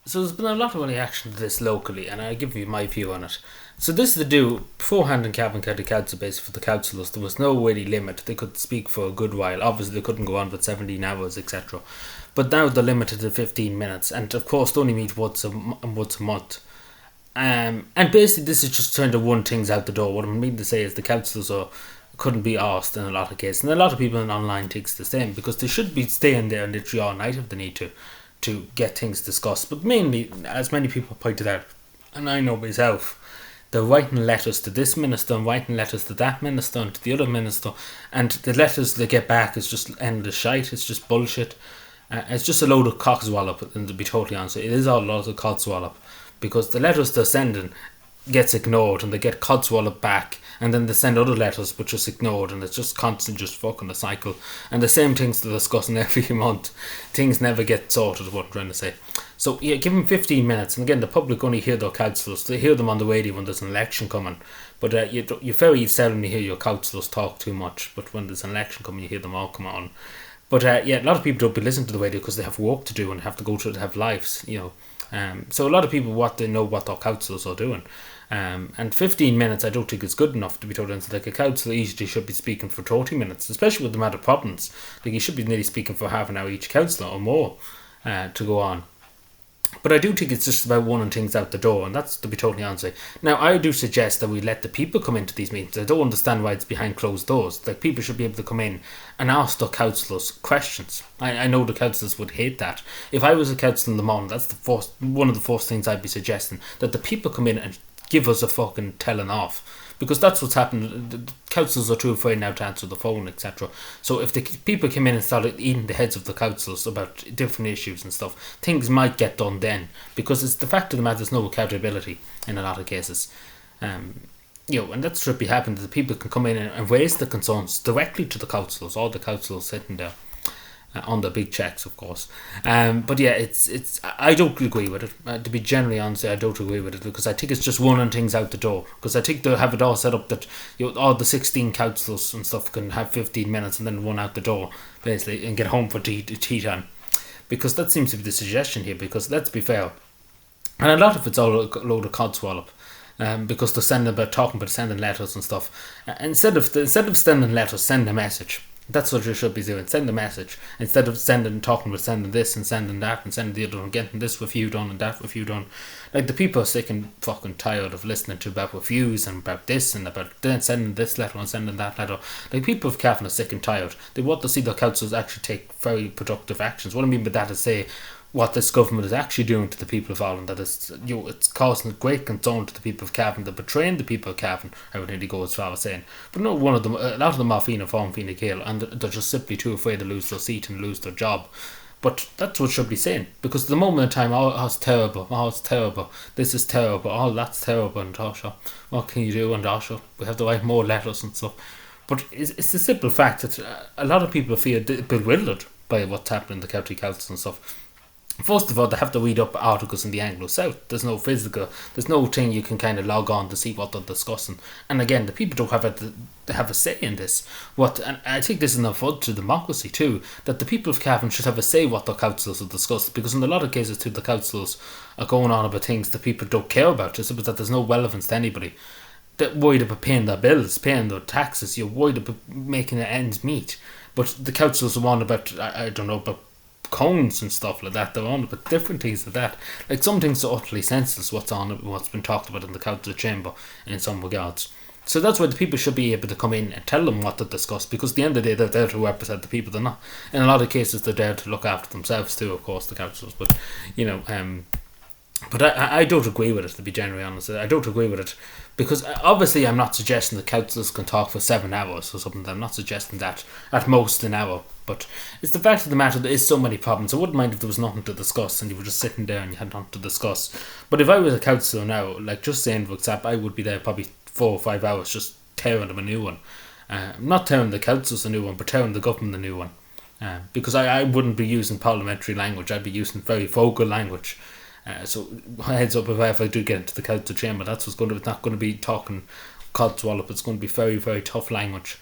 So there's been a lot of reaction to this locally, and I'll give you my view on it. So this is to do beforehand in Cavan County Council, basically for the councillors. There was no really limit; they could speak for a good while. Obviously, they couldn't go on for 17 hours, etc. But now they're limited to 15 minutes, and of course, they only meet once a month. And basically, this is just trying to run things out the door. What I mean to say is the councillors couldn't be asked in a lot of cases, and a lot of people in online thinks the same because they should be staying there literally all night if they need to get things discussed. But mainly, as many people pointed out, and I know myself, they're writing letters to this minister and writing letters to that minister and to the other minister, and the letters they get back is just endless shite. It's just bullshit. It's just a load of cockswallop, and to be totally honest, it is all a lot of cockswallop because the letters they're sending gets ignored and they get codswallop back, and then they send other letters which is ignored, and it's just constant just fucking a cycle, and the same things they're discussing every month. Things never get sorted, is what I'm trying to say. So yeah, give them 15 minutes, and again the public only hear their councillors. They hear them on the radio when there's an election coming, but you very seldomly hear your councillors talk too much, but when there's an election coming you hear them all come on. But yeah, a lot of people don't be listening to the radio because they have work to do and have to go to have lives, you know. So a lot of people they know what their councillors are doing. And 15 minutes I don't think is good enough, to be totally honest. Like a councillor usually should be speaking for 30 minutes, especially with the amount of problems. Like you should be nearly speaking for half an hour each councillor or more to go on. But I do think it's just about running things out the door, and that's to be totally honest. Now, I do suggest that we let the people come into these meetings. I don't understand why it's behind closed doors. Like, people should be able to come in and ask their councillors questions. I know the councillors would hate that. If I was a councillor in the morning, that's one of the first things I'd be suggesting, that the people come in and give us a fucking telling off. Because that's what's happened. The councillors are too afraid now to answer the phone, etc. So if the people came in and started eating the heads of the councillors about different issues and stuff, things might get done then. Because it's the fact of the matter, there's no accountability in a lot of cases. And that should be happening. The people can come in and raise the concerns directly to the councillors, all the councillors sitting there. On the big checks, of course. But yeah, it's. I don't agree with it. To be generally honest, I don't agree with it because I think it's just running things out the door. Because I think they have it all set up that all the 16 councillors and stuff can have 15 minutes and then run out the door basically and get home for tea time. Because that seems to be the suggestion here. Because let's be fair, and a lot of it's all a load of codswallop. Because they're talking about sending letters and stuff. Instead of sending letters, send a message. That's what you should be doing. Send a message instead of talking about sending this and sending that and sending the other and getting this review done and that review done. Like, the people are sick and fucking tired of listening to about reviews and about this and about sending this letter and sending that letter. Like, people of Cavan are sick and tired. They want to see their councils actually take very productive actions. What I mean by that is say what this government is actually doing to the people of Ireland, that it's causing great concern to the people of Cavan, they're betraying the people of Cavan, I would nearly go as far as saying. But no, a lot of them are Fianna Fáil and Fianna Gael, and they're just simply too afraid to lose their seat and lose their job. But that's what should be saying, because at the moment in time, it's terrible, this is terrible, that's terrible, and what can you do, and we have to write more letters and stuff. But it's the simple fact that a lot of people feel bewildered by what's happening in the county councils and stuff. First of all, they have to read up articles in the Anglo-South. There's no thing you can kind of log on to see what they're discussing. And again, the people don't have a say in this. And I think this is an affront to democracy too, that the people of Cavan should have a say what their councillors have discussed, because in a lot of cases too, the councillors are going on about things that people don't care about, just that there's no relevance to anybody. They're worried about paying their bills, paying their taxes, you're worried about making the ends meet. But the councillors are on about, I don't know, about cones and stuff like that. They're on about different things like that. Like, some things are utterly senseless what's been talked about in the council chamber in some regards. So that's why the people should be able to come in and tell them what to discuss, because at the end of the day, they're there to represent the people. They're not, in a lot of cases, they're there to look after themselves too, of course, the councillors. But but I don't agree with it, to be genuinely honest. I don't agree with it, because obviously I'm not suggesting the councillors can talk for 7 hours or something. I'm not suggesting that, at most an hour. But it's the fact of the matter, there is so many problems. I wouldn't mind if there was nothing to discuss and you were just sitting there and you had nothing to discuss. But if I was a councillor now, like, just saying, for example, I would be there probably 4 or 5 hours just tearing them a new one. Not tearing the councils a new one, but tearing the government a new one. Because I wouldn't be using parliamentary language. I'd be using very vocal language. So heads up, if I do get into the council chamber, that's what's going to. It's not going to be talking codswallop. It's going to be very, very tough language.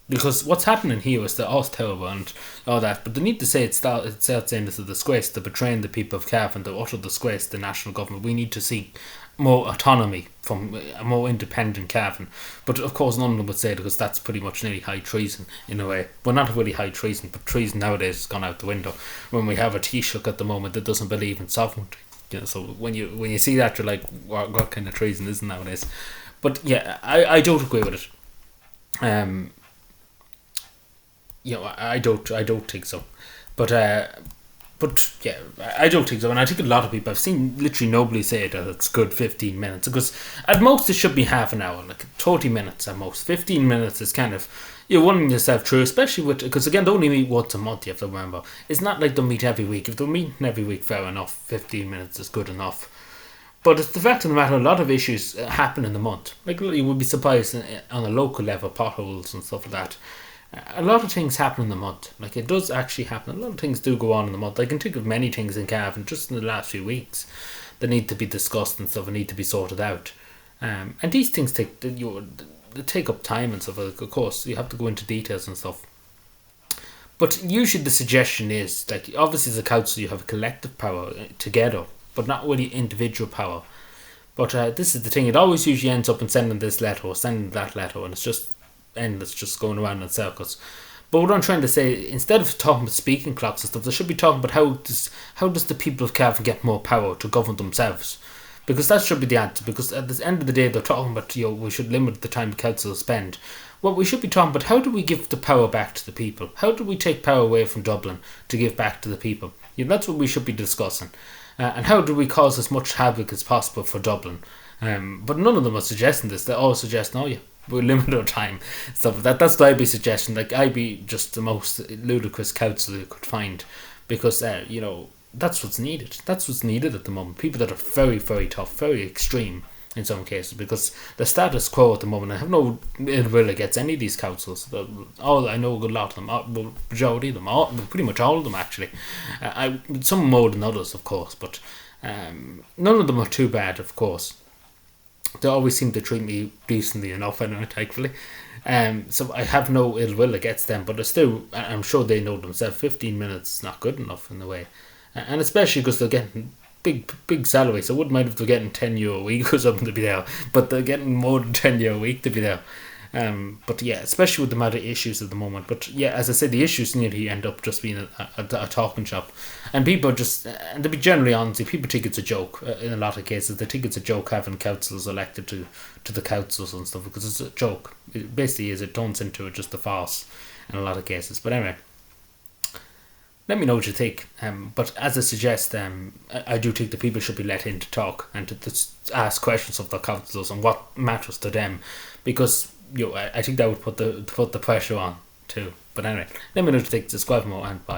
Because what's happening here is they're all terrible and all that, but they need to say it start saying this is a disgrace, they're betraying the people of Cavan, the utter disgrace, the national government. We need to seek more autonomy from a more independent Cavan. But of course none of them would say it, because that's pretty much nearly high treason in a way. Well, not really high treason, but treason nowadays has gone out the window when we have a Taoiseach at the moment that doesn't believe in sovereignty. So when you see that, you're like, what kind of treason is it nowadays? But yeah, I don't agree with it. I don't think so. But yeah, I don't think so. And I think a lot of people, I've seen literally nobody say that it's good 15 minutes, because at most it should be half an hour, like 30 minutes at most. 15 minutes is kind of, you're running yourself through, especially with, because again, they only meet once a month, you have to remember. It's not like they'll meet every week. If they're meeting every week, fair enough, 15 minutes is good enough. But it's the fact of the matter, a lot of issues happen in the month. Like, you would be surprised on a local level, potholes and stuff like that. A lot of things happen in the month. Like, it does actually happen. A lot of things do go on in the month. I can think of many things in Cavan just in the last few weeks that need to be discussed and stuff and need to be sorted out. And these things they take up time and stuff. Like, of course, you have to go into details and stuff. But usually the suggestion is, like, obviously as a council you have a collective power together, but not really individual power. But this is the thing, it always usually ends up in sending this letter or sending that letter, and it's just endless, just going around in circles. But what I'm trying to say, instead of talking about speaking clocks and stuff, they should be talking about how does the people of Cavan get more power to govern themselves. Because that should be the answer. Because at the end of the day, they're talking about, we should limit the time the council spend. What we should be talking about, how do we give the power back to the people? How do we take power away from Dublin to give back to the people? That's what we should be discussing. And how do we cause as much havoc as possible for Dublin? But none of them are suggesting this. They all suggest, we'll limit our time. Stuff like that. That's what I'd be suggesting. Like, I'd be just the most ludicrous councillor you could find. Because, that's what's needed. That's what's needed at the moment. People that are very, very tough, very extreme in some cases. Because the status quo at the moment, I have no ill will against any of these councils. I know a good lot of them, majority of them, pretty much all of them actually. Some more than others, of course, but none of them are too bad, of course. They always seem to treat me decently enough, anyway, thankfully. So I have no ill will against them, but I'm sure they know themselves 15 minutes is not good enough in a way. And especially because they're getting big salaries. I wouldn't mind if they're getting €10 a week or something to be there, but they're getting more than €10 a week to be there. But yeah, especially with the amount of issues at the moment. But yeah, as I said, the issues nearly end up just being a talking shop, and people just, and to be generally honest, people think it's a joke. In a lot of cases, they think it's a joke having councillors elected to the councils and stuff, because it's a joke. It basically is. It turns into just a farce in a lot of cases. But anyway, let me know what you think. But as I suggest, I do think the people should be let in to talk and to ask questions of their councillors on what matters to them, because I think that would put the pressure on too. But anyway, let me know what you think. Subscribe for more, and bye.